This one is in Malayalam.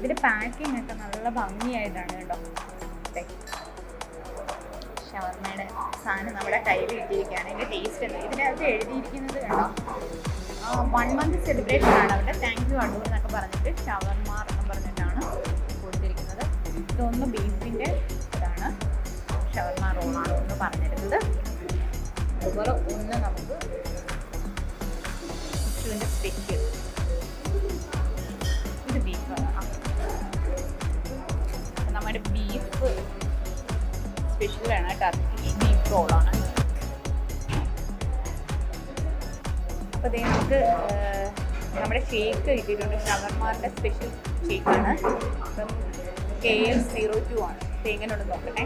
ഇതിൻ്റെ പാക്കിംഗ് ഒക്കെ നല്ല ഭംഗിയായിട്ടാണ് കേട്ടോ. ഷവർമ്മയുടെ സാധനം നമ്മുടെ കയ്യിൽ കിട്ടിയിരിക്കുകയാണ്. ഇതിൻ്റെ ടേസ്റ്റ് ഉണ്ട്. ഇതിനകത്ത് എഴുതിയിരിക്കുന്നത് കണ്ടോ, 1 month സെലിബ്രേഷൻ ആണ് അവരുടെ. താങ്ക് യു അടൂർ എന്നൊക്കെ പറഞ്ഞിട്ട് ഷവർമ്മ എന്ന് പറഞ്ഞിട്ടാണ് കൊടുത്തിരിക്കുന്നത്. ഇതൊന്ന് ബീഫിൻ്റെ ഇതാണ്, ഷവർമ്മ റോളാണ് ഒന്ന് പറഞ്ഞിരുന്നത്. അതുപോലെ ഒന്ന് നമുക്ക് ഇഷ്യൂവിൻ്റെ സ്പെഷ്യൽ, ഇത് ബീഫാണ്. നമ്മുടെ ബീഫ് സ്പെഷ്യലാണ്, ടർക്കിഷ് ബീഫ് റോളാണ്. അപ്പോൾ അതേ നമുക്ക് നമ്മുടെ ഷേക്ക് കിട്ടിയിട്ടുണ്ട്. ഷവർമാറിൻ്റെ സ്പെഷ്യൽ ഷേക്കാണ്. അപ്പം KF02 ആണ്. ഇത് എങ്ങനെയുണ്ടെന്ന് നോക്കട്ടെ.